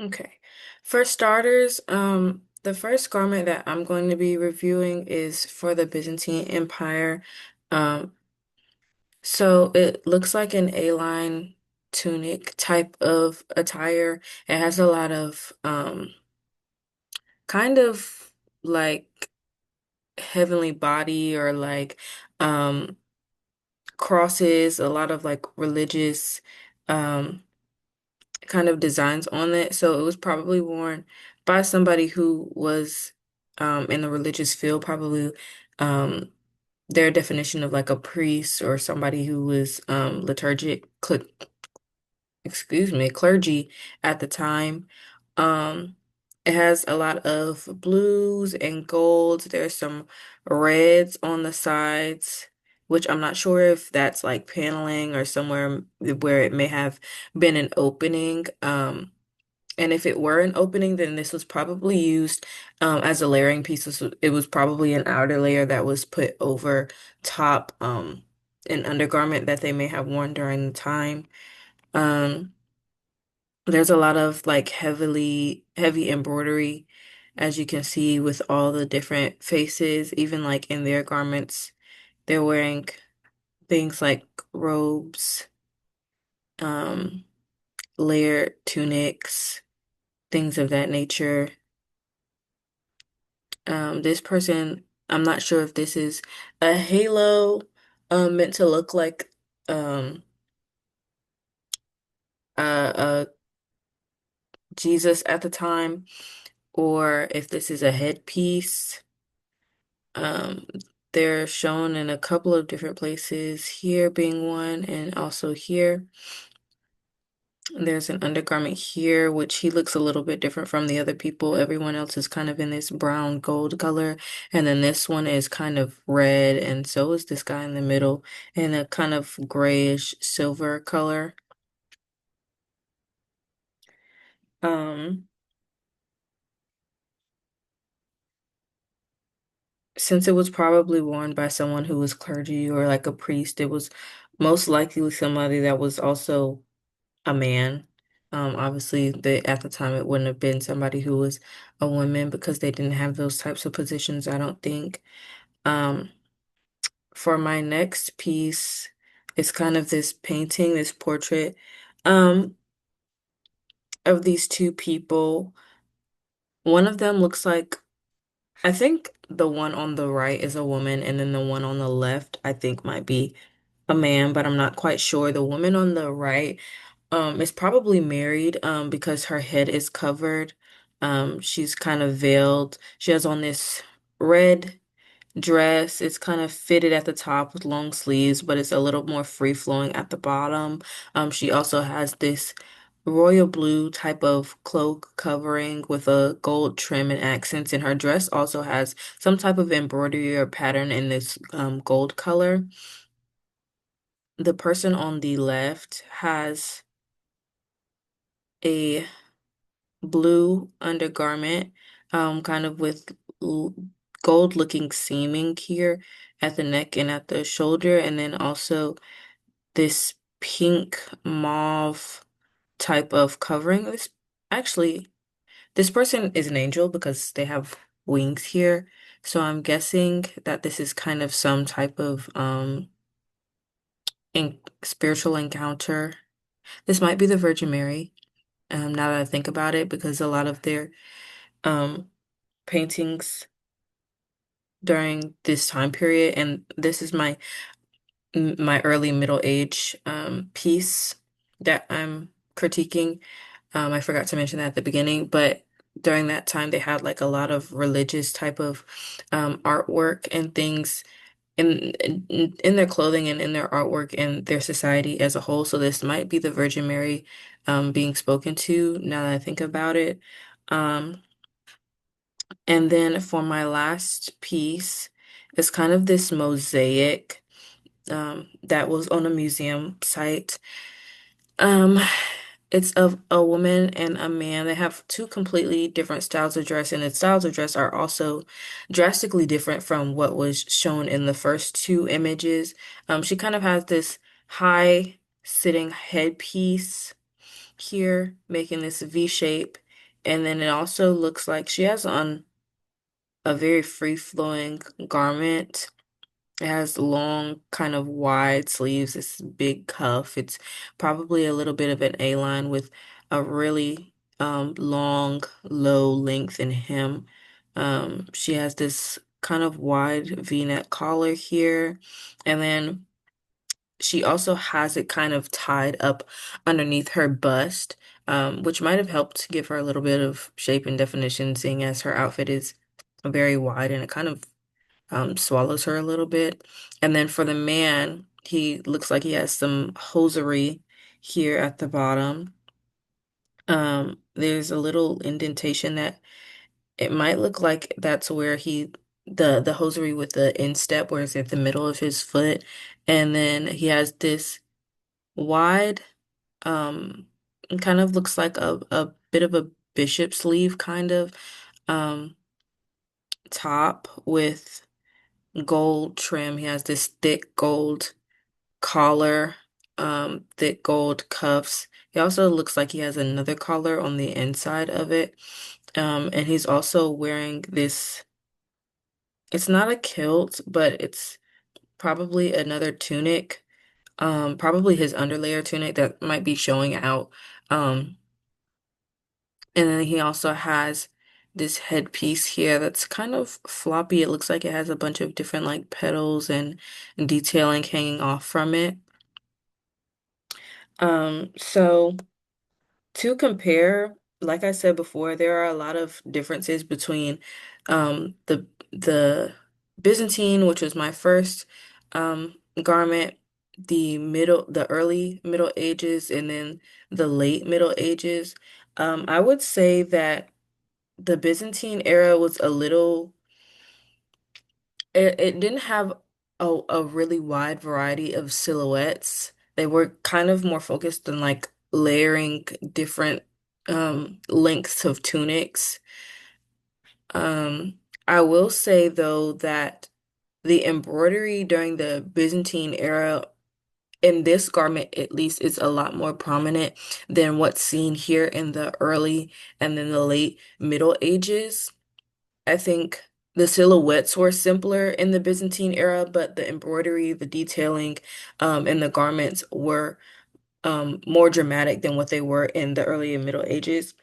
Okay. For starters, the first garment that I'm going to be reviewing is for the Byzantine Empire. Um, so it looks like an A-line tunic type of attire. It has a lot of kind of like heavenly body or like um crosses, a lot of like religious um kind of designs on it. So it was probably worn by somebody who was in the religious field, probably um, their definition of like a priest or somebody who was clergy at the time. Um, it has a lot of blues and golds. There's some reds on the sides, which I'm not sure if that's like paneling or somewhere where it may have been an opening. And if it were an opening, then this was probably used as a layering piece. It was probably an outer layer that was put over top an undergarment that they may have worn during the time. Um, there's a lot of like heavy embroidery, as you can see with all the different faces, even like in their garments, they're wearing things like robes, um, layered tunics, things of that nature. This person, I'm not sure if this is a halo, meant to look like um a Jesus at the time, or if this is a headpiece. Um, they're shown in a couple of different places, here being one, and also here. There's an undergarment here, which he looks a little bit different from the other people. Everyone else is kind of in this brown gold color. And then this one is kind of red, and so is this guy in the middle, in a kind of grayish silver color. Um, since it was probably worn by someone who was clergy or like a priest, it was most likely somebody that was also a man. Obviously, at the time it wouldn't have been somebody who was a woman because they didn't have those types of positions, I don't think. Um, for my next piece, it's kind of this painting, this portrait, um, of these two people. One of them looks like, I think the one on the right is a woman, and then the one on the left, I think might be a man, but I'm not quite sure. The woman on the right is probably married, because her head is covered. She's kind of veiled. She has on this red dress. It's kind of fitted at the top with long sleeves, but it's a little more free flowing at the bottom. She also has this royal blue type of cloak covering with a gold trim and accents, and her dress also has some type of embroidery or pattern in this gold color. The person on the left has a blue undergarment, kind of with gold looking seaming here at the neck and at the shoulder, and then also this pink mauve type of covering. Actually, this person is an angel because they have wings here. So I'm guessing that this is kind of some type of spiritual encounter. This might be the Virgin Mary, now that I think about it, because a lot of their um paintings during this time period, and this is my early middle age piece that I'm critiquing. I forgot to mention that at the beginning, but during that time they had like a lot of religious type of artwork and things in their clothing and in their artwork and their society as a whole. So this might be the Virgin Mary being spoken to now that I think about it. Um, and then for my last piece, it's kind of this mosaic that was on a museum site. Um, it's of a woman and a man. They have two completely different styles of dress, and the styles of dress are also drastically different from what was shown in the first two images. She kind of has this high sitting headpiece here, making this V shape. And then it also looks like she has on a very free-flowing garment. It has long, kind of wide sleeves, this big cuff. It's probably a little bit of an A-line with a really long, low length in hem. She has this kind of wide V-neck collar here, and then she also has it kind of tied up underneath her bust, which might have helped give her a little bit of shape and definition, seeing as her outfit is very wide and it kind of swallows her a little bit. And then for the man, he looks like he has some hosiery here at the bottom. There's a little indentation that it might look like that's where the hosiery with the instep where it's at the middle of his foot. And then he has this wide, it kind of looks like a bit of a bishop sleeve kind of um top with gold trim. He has this thick gold collar, thick gold cuffs. He also looks like he has another collar on the inside of it. And he's also wearing this, it's not a kilt, but it's probably another tunic, probably his underlayer tunic that might be showing out. Um, and then he also has this headpiece here that's kind of floppy. It looks like it has a bunch of different like petals and detailing hanging off from it. So to compare, like I said before, there are a lot of differences between the Byzantine, which was my first garment, the early Middle Ages, and then the late Middle Ages. I would say that the Byzantine era was a little it didn't have a really wide variety of silhouettes. They were kind of more focused on like layering different lengths of tunics. I will say though that the embroidery during the Byzantine era in this garment at least is a lot more prominent than what's seen here in the early and then the late Middle Ages. I think the silhouettes were simpler in the Byzantine era, but the embroidery, the detailing, and the garments were more dramatic than what they were in the early and Middle Ages.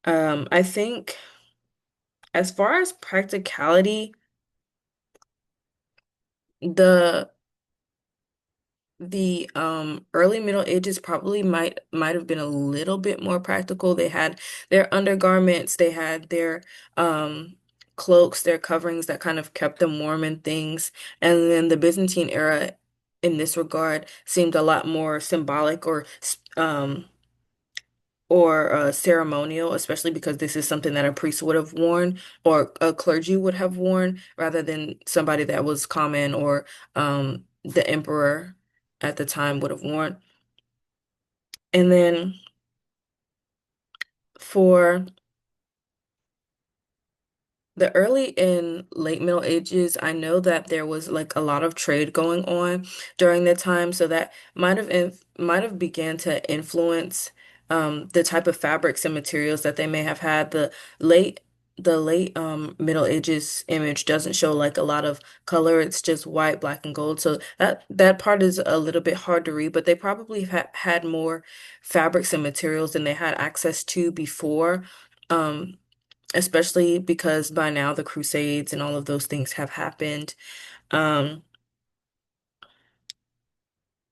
I think as far as practicality, the the early Middle Ages probably might have been a little bit more practical. They had their undergarments, they had their cloaks, their coverings that kind of kept them warm and things. And then the Byzantine era in this regard seemed a lot more symbolic or ceremonial, especially because this is something that a priest would have worn or a clergy would have worn rather than somebody that was common or the emperor at the time would have worn. And then for the early and late Middle Ages, I know that there was like a lot of trade going on during that time, so that might have began to influence the type of fabrics and materials that they may have had. Late the late Middle Ages image doesn't show like a lot of color; it's just white, black, and gold. So that part is a little bit hard to read, but they probably had more fabrics and materials than they had access to before. Um, Especially because by now the Crusades and all of those things have happened. Um,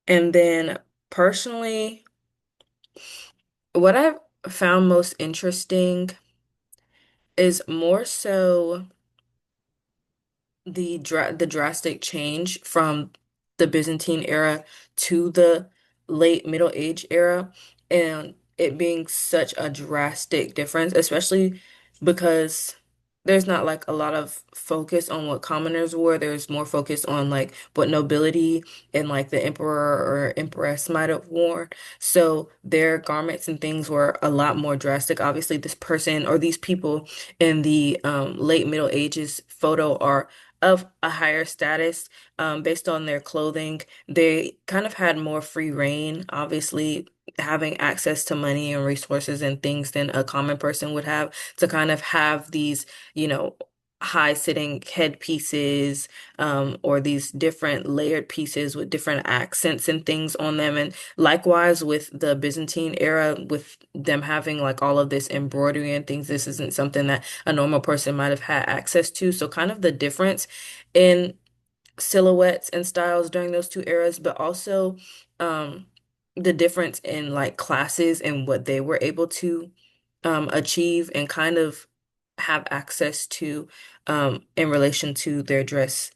and then personally, what I've found most interesting is more so the drastic change from the Byzantine era to the late Middle Age era, and it being such a drastic difference, especially because there's not like a lot of focus on what commoners wore. There's more focus on like what nobility and like the emperor or empress might have worn. So their garments and things were a lot more drastic. Obviously, this person or these people in the late Middle Ages photo are of a higher status, based on their clothing. They kind of had more free reign, obviously having access to money and resources and things than a common person would have, to kind of have these, you know, high sitting headpieces, or these different layered pieces with different accents and things on them. And likewise with the Byzantine era, with them having like all of this embroidery and things, this isn't something that a normal person might have had access to. So kind of the difference in silhouettes and styles during those two eras, but also um the difference in like classes and what they were able to achieve and kind of have access to in relation to their dress